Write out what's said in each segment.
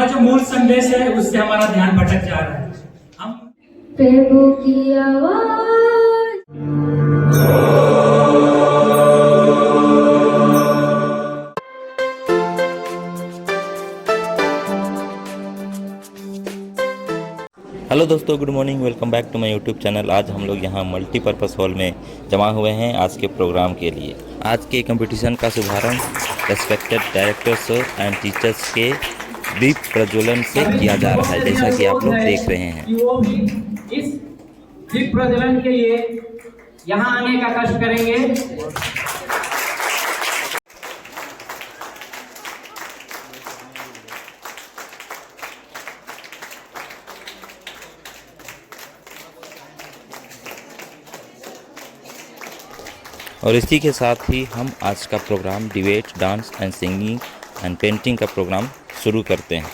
हमारा जो मूल संदेश है उससे हमारा ध्यान भटक जा रहा है। हम प्रभु की आवाज। हेलो दोस्तों, good morning, welcome back to my YouTube channel. आज हम लोग यहाँ मल्टीपर्पज़ हॉल में जमा हुए हैं आज के प्रोग्राम के लिए। आज के कंपटीशन का शुभारंभ रेस्पेक्टेड डायरेक्टर्स एंड टीचर्स के दीप प्रज्वलन से किया जा रहा है, जैसा कि आप लोग देख रहे हैं। वो भी इस दीप प्रज्वलन के लिए यहाँ आने का कष्ट करेंगे। और इसी के साथ ही हम आज का programme debate, dance and singing and painting का प्रोग्राम शुरू करते हैं।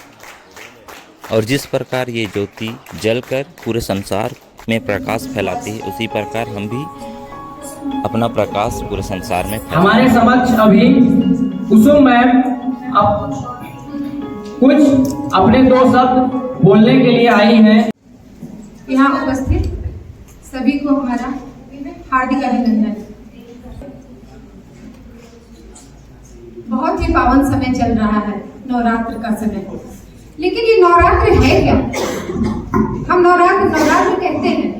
और जिस प्रकार ये ज्योति जलकर पूरे संसार में प्रकाश फैलाती है, उसी प्रकार हम भी अपना प्रकाश पूरे संसार में फैलाते हैं। हमारे समक्ष अभी कुसुम मैम अब कुछ अपने दो शब्द बोलने के लिए आई हैं। यहाँ उपस्थित सभी को हमारा हार्दिक अभिनंदन। बहुत ही पावन समय चल रहा है, नवरात्र का समय। लेकिन ये नवरात्र है क्या? हम नवरात्र कहते हैं।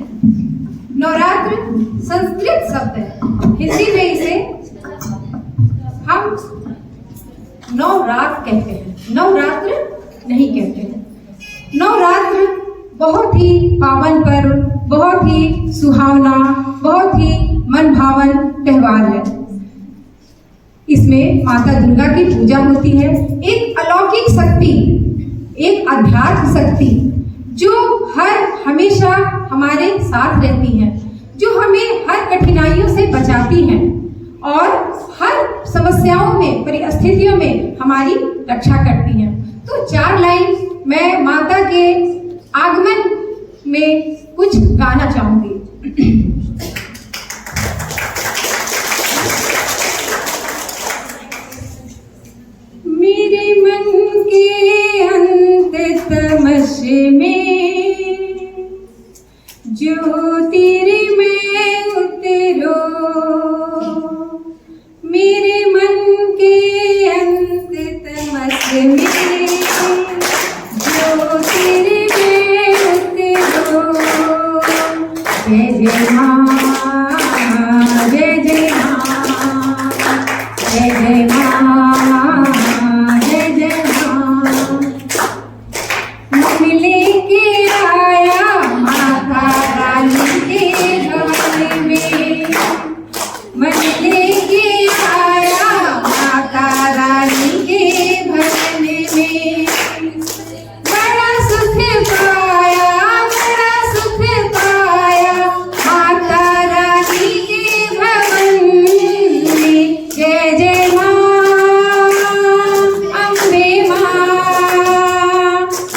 नवरात्र संस्कृत शब्द है, हिंदी में इसे हम नवरात कहते हैं, नवरात्र नहीं कहते हैं। नवरात्र बहुत ही पावन पर्व, बहुत ही सुहावना, बहुत ही मनभावन त्योहार है। इसमें माता दुर्गा की पूजा होती है। एक अलौकिक शक्ति, एक अध्यात्म शक्ति जो हमेशा हमारे साथ रहती है, जो हमें हर कठिनाइयों से बचाती हैं और हर समस्याओं में, परिस्थितियों में हमारी रक्षा करती हैं। तो 4 लाइन मैं माता के आगमन में कुछ गाना चाहूंगी। मेरे मन के अंततमश में जो तेरे में उतरो, मेरे मन के अंततमश में जो तेरे में उतरो। जय जय माँ, जय जय माँ, जय जय माँ, जय जय माँ। मन लेके आया माता रानी के भवन में, मन लेके आया माता रानी के भवन में। बड़ा सुख पाया, बड़ा सुख पाया माता रानी के भवन में। जय जय माँ, अम्बे माँ,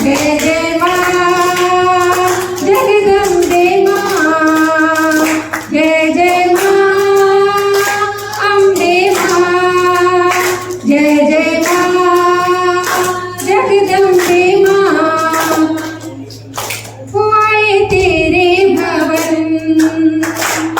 जय जय माँ, जगदम्बे माँ, जय जय माँ, अम्बे माँ, जय जय माँ, जगदम्बे माँ। वो आए तेरे भवन,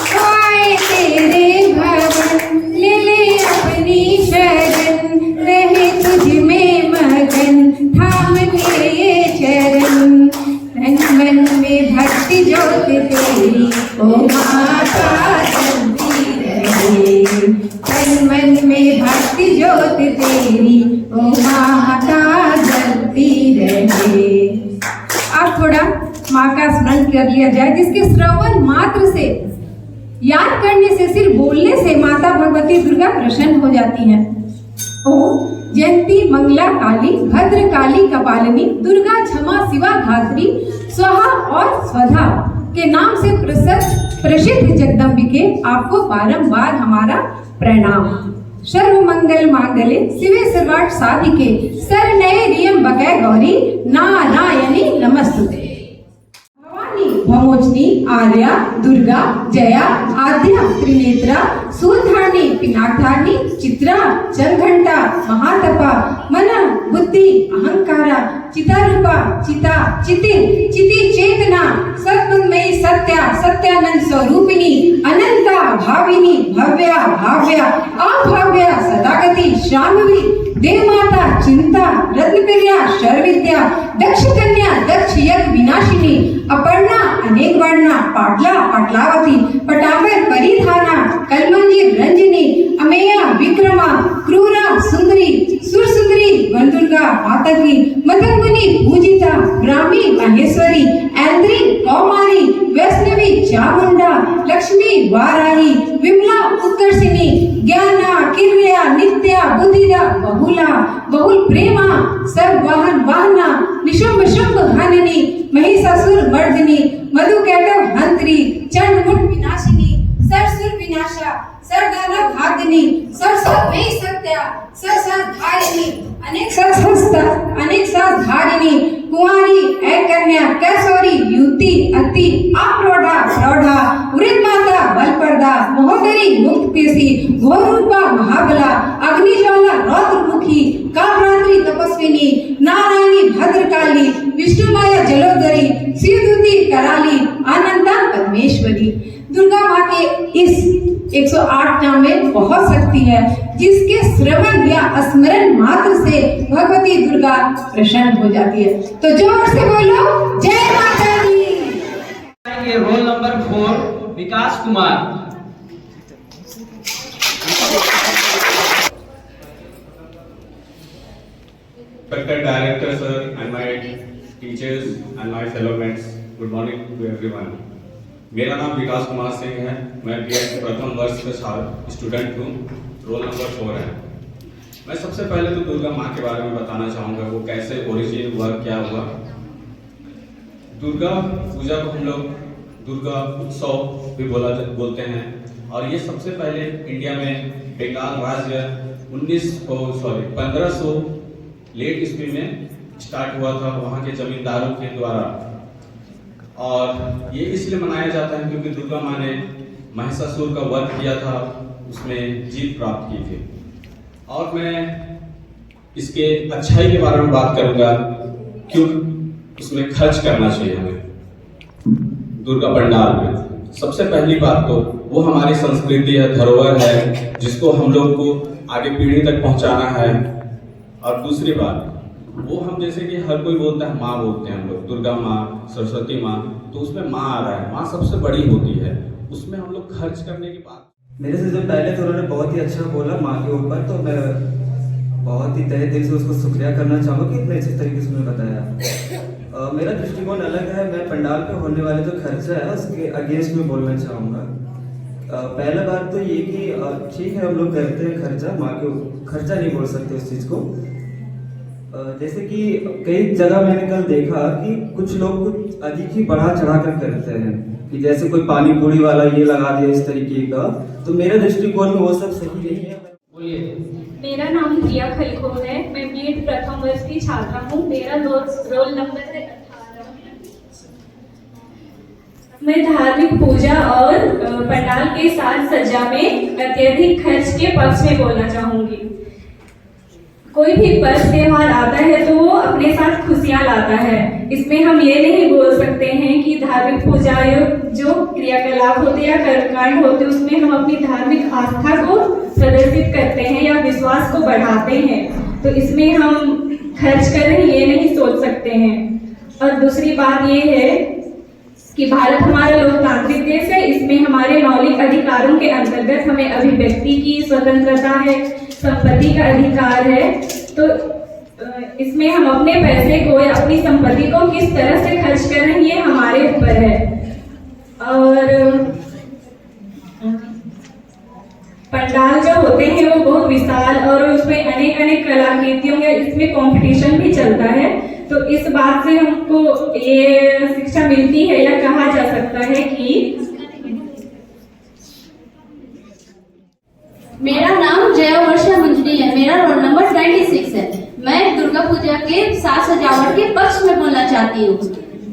वो आए तेरे भवन, ले ले अपनी शरण, रहे तुझ में मगन, थाम ले ये चरण। तन मन में भक्ति ज्योत तेरी, ओ माता जलती रहे। तन मन में भक्ति ज्योत तेरी, ओ माता जलती रहे। अब थोड़ा माँ का स्मरण कर लिया जाए, जिसके श्रवण मात्र से, याद करने से, सिर्फ बोलने से माता भगवती दुर्गा प्रसन्न हो जाती हैं। ओम जयंती मंगला काली, भद्र काली कपालिनी, दुर्गा क्षमा शिवा धात्री, स्वाहा और स्वधा के नाम से प्रसिद्ध जगदम्बिके, आपको बारंबार हमारा प्रणाम। सर्व मंगल मांगल्ये शिवे सर्वार्थ साधिके, शरण्ये त्र्यंबके गौरी नारायणी नमस्तुते। भवानी भमोचनी आर्या दुर्गा जया आद्या त्रिनेत्रा सूलधारणी पिनाकधारणी चित्रा चंघंटा महातपा मन बुद्धि अहंकारा चितारूपा चिता चिति चिति चेतना सद्बुद्धमयी सत्या सत्यानंद स्वरूपिणी अनंता भाविनी भव्या भाव्या अभाव्या सदागति शाम्भवी देवमाता चिंता रत्नप्रिया शर्विद्या दक्ष कन्या दक्ष यज्ञ विनाशिनी अपर्णा अनेक वर्णा पाटला पाटलावती पटांबर परिधाना कलमंजिर रंजनी अमेया विक्रमा क्रूरा सुंदरी सुर सुंदरी वनदुर्गा माता की मदनमुनि पूजिता ब्राह्मी महेश्वरी ऐन्द्री कौमारी वैष्णवी चामुंडा लक्ष्मी वाराही विमला उत्कर्षिणी ज्ञाना किर्या नित्या बुद्धिदा बहुला बहुल प्रेमा सर्व वाहन वाहना निशुंभ शुंभ हननी महिषासुर मर्दिनी मधुकैटव हंत्री चंड मुंड विनाशिनी सरसुर विनाशा सरदानव भागिनी सरस्वती सत्या सरसर धारिणी अनेक सरहस्ता अनेक सास धारिणी कुंवारी ऐ कन्या कैसोरी युति अति अप्रौढ़ा प्रौढ़ा वृद्ध माता बलप्रदा महोदरी मुक्त पेशी घोर रूपा महाबला अग्निज्वाला रौद्रमुखी कामरात्रि तपस्विनी नारायणी भद्रकाली विष्णु माया जलोदरी शिवदूती कराली अनंता परमेश्वरी। दुर्गा माँ के इस 108 नाम में बहुत शक्ति है, जिसके श्रवण या स्मरण मात्र से भगवती दुर्गा प्रसन्न हो जाती है। तो जोर से बोलो जय माता दी। Roll number 4 Vikas Kumar. Respected director sir and my teachers and my fellow mates, good morning to everyone. मेरा नाम विकास कुमार सिंह है। मैं बीएड प्रथम वर्ष का स्टूडेंट हूँ। रोल नंबर 4 है। मैं सबसे पहले तो दुर्गा माँ के बारे में बताना चाहूँगा, वो कैसे ओरिजिन हुआ, क्या हुआ। दुर्गा पूजा को हम लोग दुर्गा उत्सव भी बोलते हैं, और ये सबसे पहले इंडिया में बंगाल राज्य 1500 लेट ईस्वी में स्टार्ट हुआ था, वहाँ के जमींदारों के द्वारा। और ये इसलिए मनाया जाता है क्योंकि दुर्गा माँ ने महिषासुर का वध किया था, उसमें जीत प्राप्त की थी। और मैं इसके अच्छाई के बारे में बात करूंगा, क्यों उसमें खर्च करना चाहिए हमें दुर्गा पंडाल में। सबसे पहली बात तो वो हमारी संस्कृति है, धरोहर है, जिसको हम लोग को आगे पीढ़ी तक पहुंचाना है। और दूसरी बात, वो हम जैसे कि हर कोई बोलता है माँ बोलते हैं हम लोग, दुर्गा माँ, सरस्वती माँ, तो उसमें माँ आ रहा है, माँ सबसे बड़ी होती है, उसमें हम लोग खर्च करने की बात। मेरे से जो पहले तो उन्होंने बहुत ही अच्छा बोला माँ के ऊपर, तो मैं बहुत ही तहे दिल से उसको शुक्रिया करना चाहूँगा कि इतने अच्छे तरीके से उन्होंने बताया। मेरा दृष्टिकोण अलग है। मैं पंडाल पे होने वाले जो खर्चा है उसके अगेंस्ट में बोलना चाहूँगा। पहला बात तो ये कि ठीक है हम लोग करते हैं खर्चा, माँ के खर्चा नहीं बोल सकते उस चीज़ को। जैसे कि कई जगह मैंने कल देखा कि कुछ लोग कुछ अधिक ही बढ़ा चढ़ा कर करते हैं, कि जैसे कोई पानी पूरी वाला ये लगा दिया इस तरीके का, तो मेरे दृष्टिकोण में वो सब सही नहीं है। मेरा नाम प्रिया खलखोर है। मैं बीएड प्रथम वर्ष की छात्रा हूँ। मेरा रोल नंबर है 18। मैं धार्मिक पूजा और पंडाल के साथ सज्जा में अत्यधिक खर्च के पक्ष में बोलना चाहूंगी। कोई भी पर्व त्योहार आता है तो वो अपने साथ खुशियां लाता है। इसमें हम ये नहीं बोल सकते हैं कि धार्मिक पूजा जो क्रियाकलाप होते या कर्मकांड होते उसमें हम अपनी धार्मिक आस्था को प्रदर्शित करते हैं या विश्वास को बढ़ाते हैं, तो इसमें हम खर्च कर रहे हैं ये नहीं सोच सकते हैं। और दूसरी बात ये है कि भारत हमारा लोकतांत्रिक देश है। इसमें हमारे मौलिक अधिकारों के अंतर्गत हमें अभिव्यक्ति की स्वतंत्रता है, संपत्ति का अधिकार है, तो इसमें हम अपने पैसे को या अपनी संपत्ति को किस तरह से खर्च कर रहे हैं ये हमारे ऊपर है। और पंडाल जो होते हैं वो बहुत विशाल और उसमें अनेक अनेक कलाकृतियों या इसमें कंपटीशन भी चलता है, तो इस बात से हमको ये शिक्षा मिलती है या कहा जा सकता है कि मेरा नाम जया वर्षा मंजरी है। मेरा रोल नंबर 26 है। मैं दुर्गा पूजा के साज सजावट के पक्ष में बोलना चाहती हूँ।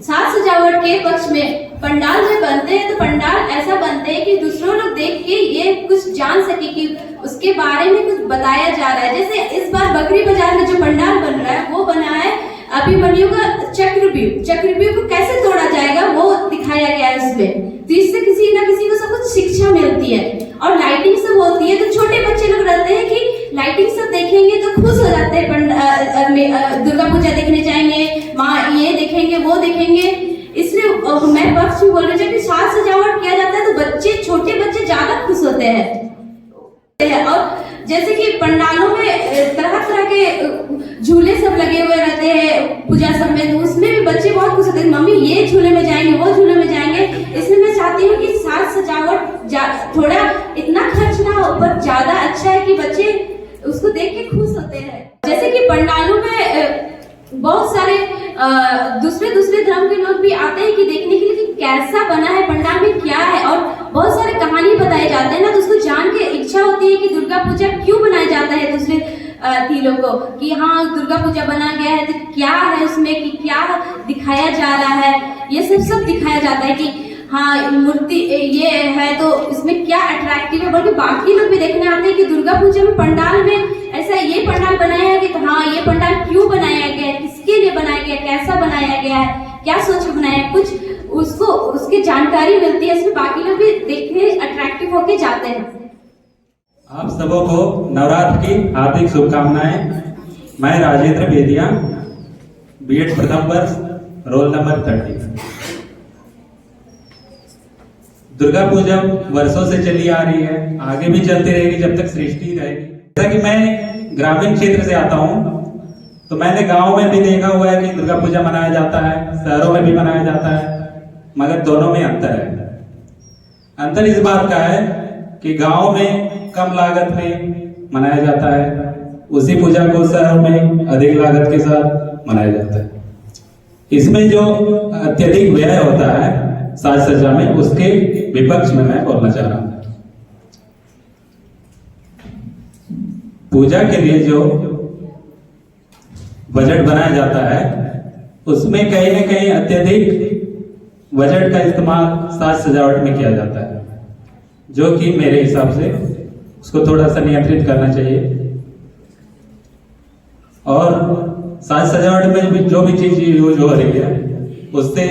साज सजावट के पक्ष में पंडाल जब बनते हैं तो पंडाल ऐसा बनते हैं कि दूसरों लोग देख के ये कुछ जान सके कि उसके बारे में कुछ बताया जा रहा है। जैसे इस बार बकरी बाजार में जो पंडाल बन रहा है वो बना है अभिमन्यु का चक्रव्यूह को कैसे तोड़ा जाएगा वो दिखाया गया है उसमें। तो इससे किसी ना किसी को सब कुछ शिक्षा मिलती है। और लाइटिंग सब होती है तो छोटे बच्चे लोग रहते हैं कि लाइटिंग सब देखेंगे तो खुश हो जाते हैं, दुर्गा पूजा देखने जाएंगे, माँ ये देखेंगे वो देखेंगे। इसलिए मैं पक्ष भी बोल रही हूँ कि साज सजावट किया जाता है तो बच्चे, छोटे बच्चे ज्यादा खुश होते हैं। और जैसे कि पंडालों में तरह तरह के झूले सब लगे हुए रहते हैं पूजा सब में, तो उसमें भी बच्चे बहुत खुश होते हैं, मम्मी ये झूले में जाएंगे वो झूले में जाएंगे। इसलिए मैं चाहती हूँ कि साज सजावट थोड़ा इतना खर्च ना हो पर ज्यादा अच्छा है कि बच्चे उसको देख के खुश होते हैं। जैसे कि पंडालों में बहुत सारे दूसरे धर्म के लोग भी आते हैं कि देखने के लिए कि कैसा बना है पंडाल में क्या है, और बहुत सारे कहानी बताए जाते हैं ना, तो उसको जान के इच्छा होती है कि दुर्गा पूजा क्यों बनाया जाता है दूसरे तीनों को, कि हाँ दुर्गा पूजा बना गया है तो क्या है उसमें, कि क्या दिखाया जा रहा है, ये सब दिखाया जाता है कि हाँ मूर्ति ये है तो इसमें क्या अट्रैक्टिव है। बल्कि बाकी लोग भी देखने आते हैं कि दुर्गा पूजा में पंडाल में ऐसा ये पंडाल बनाया है कि तो हाँ ये पंडाल क्यों बनाया गया है, किसके लिए बनाया गया, कैसा बनाया गया है, क्या सोच के बनाया है, कुछ उसको उसकी जानकारी मिलती है। इसमें बाकी लोग भी देखने अट्रैक्टिव होके जाते हैं। आप सबों को नवरात्र की हार्दिक शुभकामनाएं। मैं राजेंद्र बेदिया, बीएड प्रथम वर्ष, रोल नंबर 30। दुर्गा पूजा वर्षों से चली आ रही है, आगे भी चलती रहेगी जब तक सृष्टि रहेगी। जैसा कि मैं ग्रामीण क्षेत्र से आता हूँ तो मैंने गांव में भी देखा हुआ है कि दुर्गा पूजा मनाया जाता है, शहरों में भी मनाया जाता है, मगर दोनों में अंतर है। अंतर इस बात का है कि गांव में कम लागत में मनाया जाता है, उसी पूजा को शहरों में अधिक लागत के साथ मनाया जाता है। इसमें जो अत्यधिक व्यय होता है साज सज्जा में, उसके विपक्ष में मैं बोलना चाह रहा हूं। पूजा के लिए जो बजट बनाया जाता है उसमें कहीं ना कहीं अत्यधिक बजट का इस्तेमाल साज सजावट में किया जाता है, जो कि मेरे हिसाब से उसको थोड़ा सा नियंत्रित करना चाहिए। और साज सजावट में भी जो भी चीज यूज हो रही है उससे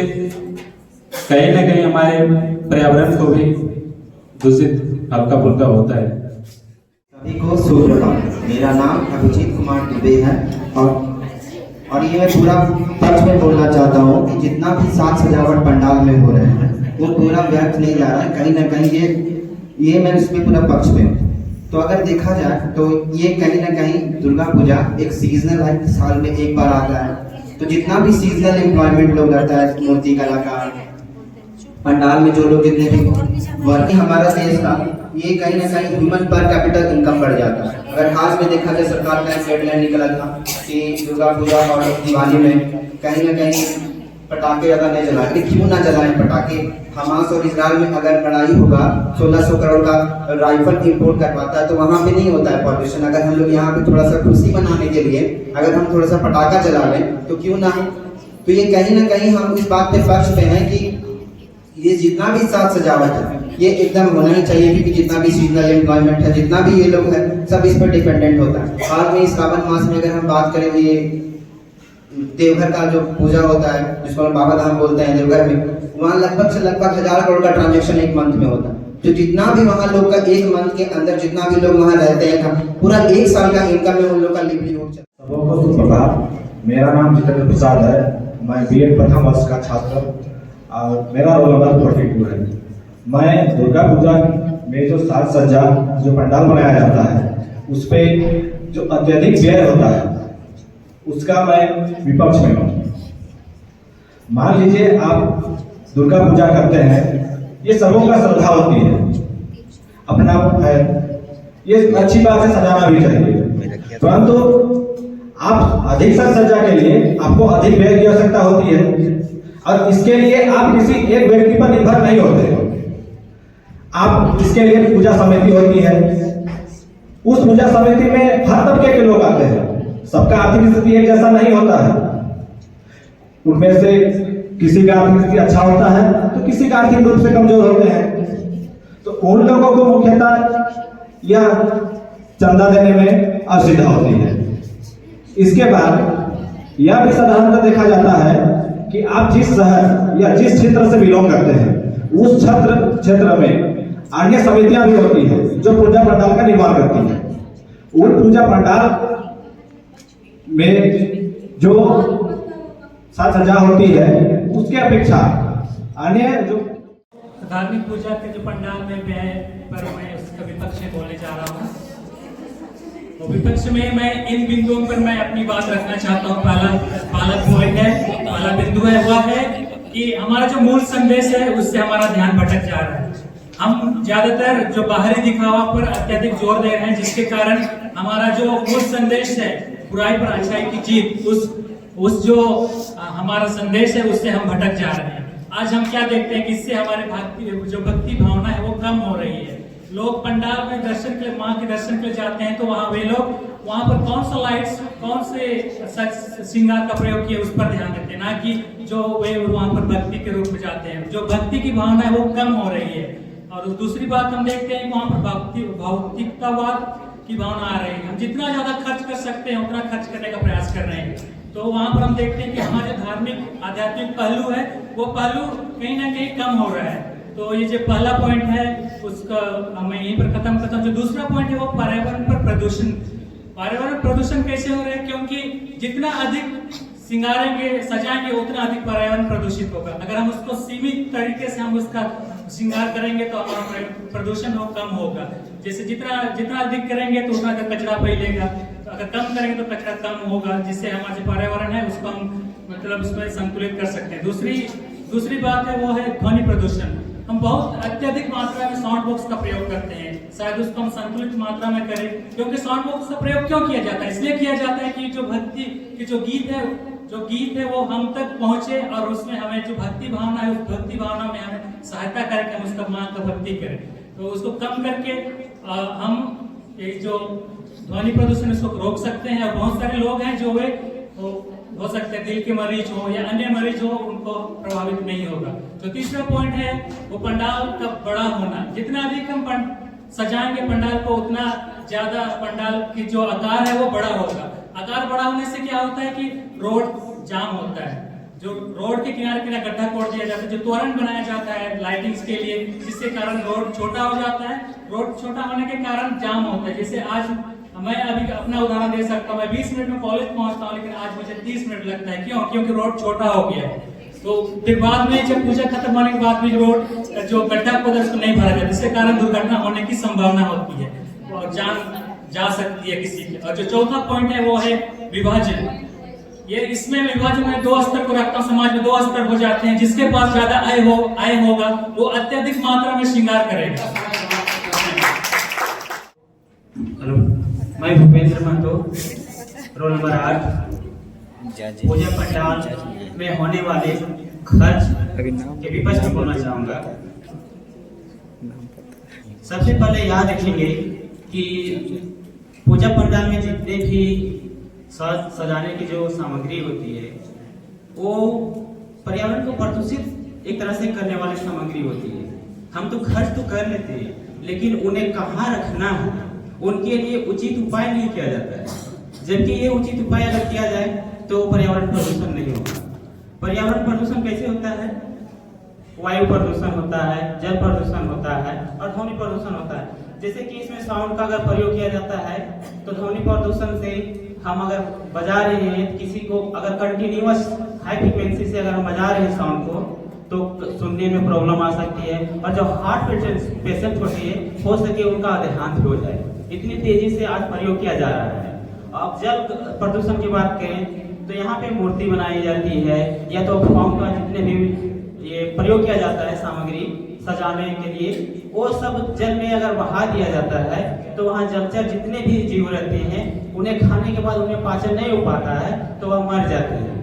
कहीं ना कहीं हमारे पर्यावरण को भी दूषित हल्का फुल्का होता है। सभी को सुप्रभात। मेरा नाम अभिजीत कुमार दुबे है और ये मैं पूरा सच में बोलना चाहता हूँ कि जितना भी साज सजावट पंडाल में हो रहे हैं वो पूरा व्यर्थ नहीं जा रहा है। कहीं ना कहीं ये मैं इसमें पूरा पक्ष में हूँ। तो अगर देखा जाए तो ये कहीं ना कहीं दुर्गा पूजा एक सीजनल है, साल में एक बार आता है। तो जितना भी सीजनल एम्प्लॉयमेंट लोग रहता है, मूर्ति कलाकार, पंडाल में जो लोग जितने भी वर्क, हमारा देश का ये कहीं ना कहीं ह्यूमन पर कैपिटल इनकम बढ़ जाता है। अगर हाल में देखा जाए सरकार का गाइडलाइन निकला था कि दुर्गा पूजा और दिवाली में कहीं ना कहीं पटाखे ज़्यादा नहीं जलाएं, क्यों ना जलाएं पटाखे। हमास और इजराइल में अगर लड़ाई होगा 1600 करोड़ का राइफल इंपोर्ट करवाता है तो वहाँ पे नहीं होता है पॉल्यूशन। अगर हम लोग यहाँ पे थोड़ा सा खुशी मनाने के लिए अगर हम थोड़ा सा पटाखा जला लें तो क्यों ना। तो ये कहीं ना कहीं हम इस बात के पक्ष में हैं कि ये जितना भी साज सजावट है ये एकदम होना ही चाहिए, क्योंकि जितना भी सीजनल एम्प्लॉयमेंट है, जितना भी ये लोग है, सब इस पर डिपेंडेंट होता है। बाद में इस श्रावण मास में अगर हम बात करें तो ये देवघर का जो पूजा होता है जिसको हम बाबा धाम बोलते हैं देवघर में, वहाँ लगभग से लगभग 1000 करोड़ का ट्रांजेक्शन एक मंथ में होता है। तो जितना भी वहाँ लोग का एक मंथ के अंदर जितना भी लोग वहाँ रहते हैं पूरा एक साल का इनकम में उन लोग का लिवलीहुड। सबों को सुप्रभात। मेरा नाम जितेंद्र प्रसाद है, मैं बीएड प्रथम वर्ष का छात्र और मेरा रोल नंबर 42 है। मैं दुर्गा पूजा में जो साज सज्जा जो पंडाल बनाया जाता है उस पर जो अत्यधिक व्यय होता है उसका मैं विपक्ष में हूँ। मान लीजिए आप दुर्गा पूजा करते हैं, ये सबों का श्रद्धा होती है, अपना है, ये अच्छी बात है, सजाना भी चाहिए, परंतु आप अधिक साज सज्जा के लिए आपको अधिक व्यय की आवश्यकता होती है और इसके लिए आप किसी एक व्यक्ति पर निर्भर नहीं होते। आप इसके लिए पूजा समिति होती है, उस पूजा समिति में हर तबके के लोग आते हैं, सबका आर्थिक स्थिति एक जैसा नहीं होता है। उनमें से किसी का आर्थिक स्थिति अच्छा होता है तो किसी का आर्थिक रूप से कमजोर होते हैं। तो उन लोगों को मुख्यतः यह चंदा देने में असुविधा होती है। इसके बाद यह भी साधारणतः देखा जाता है कि आप जिस शहर या जिस क्षेत्र से बिलोंग करते हैं उस क्षेत्र में अन्य समितियां भी होती हैं जो पूजा पंडाल का निर्माण करती हैं। उन पूजा पंडाल में जो साज सज्जा होती है उसके अपेक्षा अन्य जो धार्मिक पूजा के जो पंडाल में व्यय पर मैं उसका विपक्ष में बोलने जा रहा हूँ। तो विपक्ष में मैं इन बिंदुओं पर मैं अपनी बात रखना चाहता हूँ। पहला बिंदु है वह है कि हमारा जो मूल संदेश है उससे हमारा ध्यान भटक जा रहा है। हम ज्यादातर जो बाहरी दिखावा पर अत्यधिक जोर दे रहे हैं, जिसके कारण हमारा जो मूल संदेश है बुराई पर अच्छाई की जीत, उस जो हमारा संदेश है उससे हम भटक जा रहे हैं। आज हम क्या देखते हैं कि इससे हमारे जो भक्ति भावना है वो कम हो रही है। लोग पंडाल में दर्शन के लिए, माँ के दर्शन के लिए जाते हैं तो वहाँ वे लोग वहाँ पर कौन सा लाइट्स, कौन से श्रृंगार का प्रयोग किया उस पर ध्यान देते हैं, ना कि जो वे वहाँ पर भक्ति के रूप में जाते हैं। जो भक्ति की भावना है वो कम हो रही है। और दूसरी बात हम देखते हैं वहाँ पर भौतिकतावाद की भावना आ रही है। हम जितना ज्यादा खर्च कर सकते हैं उतना खर्च करने का प्रयास कर रहे हैं। तो वहाँ पर हम देखते हैं कि हमारे धार्मिक आध्यात्मिक पहलू है वो पहलू कहीं ना कहीं कम हो रहा है। तो ये जो पहला पॉइंट है उसका मैं यहीं पर खत्म करता हूँ। जो दूसरा पॉइंट है वो पर्यावरण पर प्रदूषण। पर्यावरण प्रदूषण कैसे हो रहा है? क्योंकि जितना अधिक सिंगारेंगे सजाएंगे उतना अधिक पर्यावरण प्रदूषित होगा। अगर हम उसको सीमित तरीके से हम उसका श्रृंगार करेंगे तो हमारा प्रदूषण वो कम होगा। जैसे जितना अधिक करेंगे तो उतना कचरा फैलेगा, तो अगर कम करेंगे तो कचरा कम होगा, जिससे हमारा जो पर्यावरण है उसको हम मतलब उसमें संतुलित कर सकते हैं। दूसरी बात है वो है ध्वनि प्रदूषण। हम बहुत अत्यधिक मात्रा में साउंड बॉक्स का प्रयोग करते हैं, शायद उसको हम संतुलित मात्रा में करें। क्योंकि साउंड बॉक्स का प्रयोग क्यों किया जाता है? इसलिए किया जाता है कि जो भक्ति की जो गीत है वो हम तक पहुंचे और उसमें हमें जो भक्ति भावना है उस भक्ति भावना में हमें सहायता करके हम उसका माँ का भक्ति करें। तो उसको कम करके हम एक जो ध्वनि प्रदूषण इसको रोक सकते हैं। और बहुत सारे लोग हैं जो वे हो सकते हैं दिल के मरीज हो या अन्य मरीज हो, उनको प्रभावित नहीं होगा। तो तीसरा पॉइंट है वो पंडाल का बड़ा होना। जितना अधिक हम सजाएंगे पंडाल को उतना ज्यादा पंडाल की जो आकार है वो बड़ा होगा। आकार बड़ा होने से क्या होता है कि रोड जाम होता है। जो रोड के किनारे गड्ढा खोद दिया जाता है, जो तोरण बनाया जाता है लाइटिंग्स के लिए, जिससे कारण रोड छोटा हो जाता है। रोड छोटा होने के कारण जाम होता है। जैसे आज मैं अभी अपना उदाहरण दे सकता हूँ, मैं 20 मिनट में कॉलेज पहुंचता हूँ, लेकिन आज मुझे 30 मिनट लगता है। क्यों? क्योंकि रोड छोटा हो गया है। तो फिर बाद में जब पूजा खत्म होने के बाद भी रोड जो गड्ढा खोदा उसको नहीं भरा जाता, जिससे कारण दुर्घटना होने की संभावना होती है और जान जा सकती है किसी की। और जो चौथा पॉइंट है वो है विभाजन। इसमें विभाजन में 2 स्तर को रखता हूँ। समाज में 2 स्तर हो जाते हैं। जिसके पास ज्यादा आय होगा वो अत्यधिक मात्रा में श्रृंगार करेगा। हेलो, मैं भूपेंद्र महतो, रोल नंबर 8। पूजा पंडाल में होने वाले खर्च के विपक्ष में बोलना चाहूंगा। सबसे पहले याद रखेंगे कि पूजा पंडाल में जितने भी सजाने की जो सामग्री होती है वो पर्यावरण को प्रदूषित एक तरह से करने वाली सामग्री होती है। हम तो खर्च तो कर लेते हैं, लेकिन उन्हें कहाँ रखना है उनके लिए उचित उपाय नहीं किया जाता है। जबकि ये उचित उपाय अगर किया जाए तो पर्यावरण प्रदूषण नहीं होगा। पर्यावरण प्रदूषण कैसे होता है? वायु प्रदूषण होता है, जल प्रदूषण होता है और ध्वनि प्रदूषण होता है। जैसे कि इसमें साउंड का अगर प्रयोग किया जाता है तो ध्वनि प्रदूषण से हम अगर बजा रहे हैं किसी को, अगर कंटिन्यूअस हाई फ्रीक्वेंसी से अगर हम बजा रहे हैं साउंड को, तो सुनने में प्रॉब्लम आ सकती है। और जो हार्ट पेशेंट होती है हो सके उनका देहांत हो जाए। इतनी तेजी से आज प्रयोग किया जा रहा है। अब जल प्रदूषण की बात करें तो यहाँ पे मूर्ति बनाई जाती है या तो फॉर्म का जितने भी ये प्रयोग किया जाता है सामग्री सजाने के लिए, वो सब जल में अगर बहा दिया जाता है तो वहाँ जलचर जितने भी जीव रहते हैं उन्हें खाने के बाद उन्हें पाचन नहीं हो पाता है तो वह मर जाते हैं।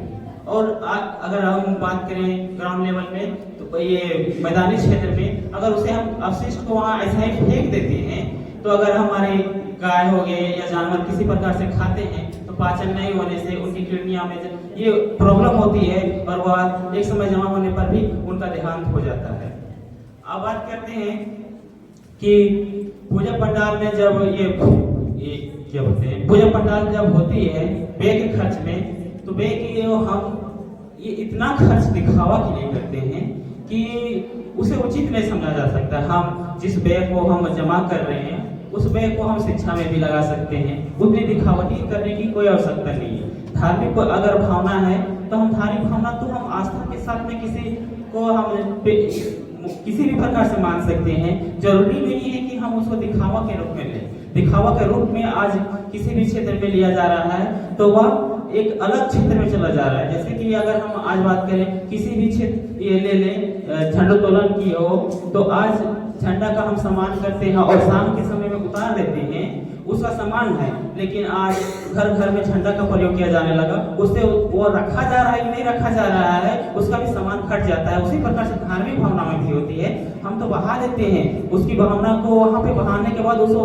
और अगर हम बात करें ग्राउंड लेवल में तो ये मैदानी क्षेत्र में अगर उसे हम अपशिष्ट को वहाँ ऐसा ही फेंक देते हैं तो अगर हमारे गाय हो गए या जानवर किसी प्रकार से खाते हैं तो पाचन नहीं होने से उनकी किडनियों में ये प्रॉब्लम होती है और वह एक समय जमा होने पर भी उनका देहांत हो जाता है। अब बात करते हैं कि पूजा पंडाल में जब ये क्या बोलते हैं, पूजा पंडाल जब होती है व्यय के खर्च में, तो व्यय के हम ये इतना खर्च दिखावा के लिए करते हैं कि उसे उचित नहीं समझा जा सकता। हम जिस व्यय को हम जमा कर रहे हैं उस व्यय को हम शिक्षा में भी लगा सकते हैं, उतनी दिखावटी करने की कोई आवश्यकता नहीं है। धार्मिक अगर भावना है तो हम धार्मिक भावना तो हम आस्था के साथ में किसी को हम किसी भी प्रकार से मान सकते हैं। जरूरी नहीं है कि हम उसको दिखावा के रूप में लें। दिखावा के रूप में आज किसी भी क्षेत्र में लिया जा रहा है तो वह एक अलग क्षेत्र में चला जा रहा है। जैसे कि अगर हम आज बात करें किसी भी क्षेत्र ये ले लें, झंडोत्तोलन की हो, तो आज झंडा का हम सम्मान करते हैं और शाम के समय में उतार देते हैं, उसका सम्मान है। लेकिन आज घर घर में झंडा का प्रयोग किया जाने लगा, उससे वो रखा जा रहा है कि नहीं रखा जा रहा है, उसका भी सम्मान घट जाता है। उसी प्रकार से धार्मिक भावना में भी होती है, हम तो बहा देते हैं, उसकी भावना को वहाँ पे बहाने के बाद उसको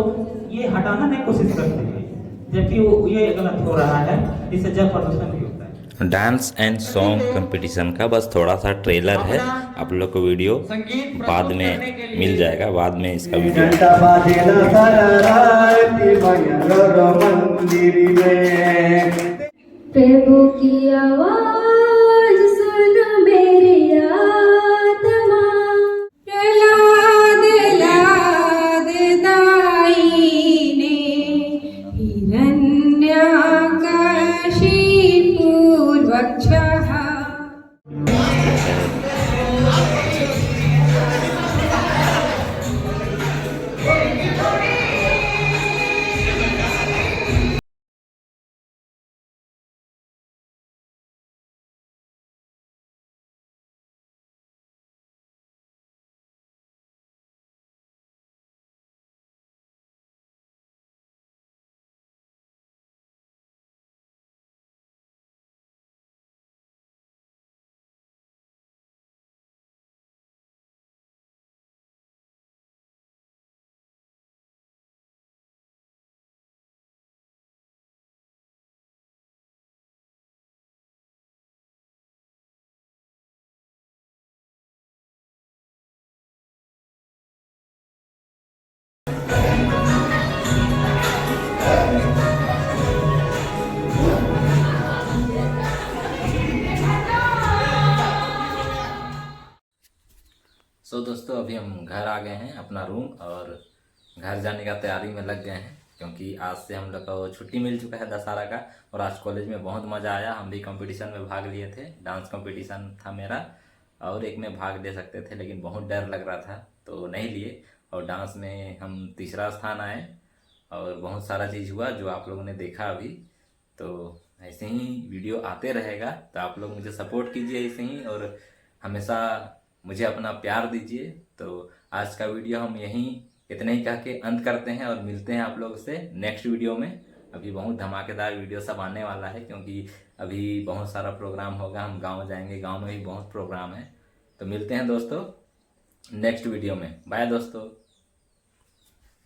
ये हटाना की कोशिश करते हैं, जबकि ये गलत हो रहा है, इससे जल प्रदूषण भी होता है। डांस एंड सॉन्ग कंपटीशन का बस थोड़ा सा ट्रेलर है, आप लोग को वीडियो बाद में मिल जाएगा, बाद में इसका वीडियो। प्रभु की आवाज सुन मेरी आत्मा, प्रहलाद लाद दाई ने हिरण्याकशी पूर्वक्षः। सो दोस्तों अभी हम घर आ गए हैं अपना रूम, और घर जाने का तैयारी में लग गए हैं, क्योंकि आज से हम लोग को छुट्टी मिल चुका है दशहरा का। और आज कॉलेज में बहुत मज़ा आया, हम भी कंपटीशन में भाग लिए थे। डांस कंपटीशन था मेरा, और एक में भाग ले सकते थे, लेकिन बहुत डर लग रहा था तो नहीं लिए। और डांस में हम तीसरा स्थान आए, और बहुत सारा चीज़ हुआ जो आप लोगों ने देखा अभी। तो ऐसे ही वीडियो आते रहेगा, तो आप लोग मुझे सपोर्ट कीजिए ऐसे ही, और हमेशा मुझे अपना प्यार दीजिए। तो आज का वीडियो हम यहीं इतने ही कह के अंत करते हैं, और मिलते हैं आप लोग से नेक्स्ट वीडियो में। अभी बहुत धमाकेदार वीडियो सब आने वाला है, क्योंकि अभी बहुत सारा प्रोग्राम होगा, हम गांव जाएंगे, गांव में भी बहुत प्रोग्राम है। तो मिलते हैं दोस्तों नेक्स्ट वीडियो में। बाय दोस्तों।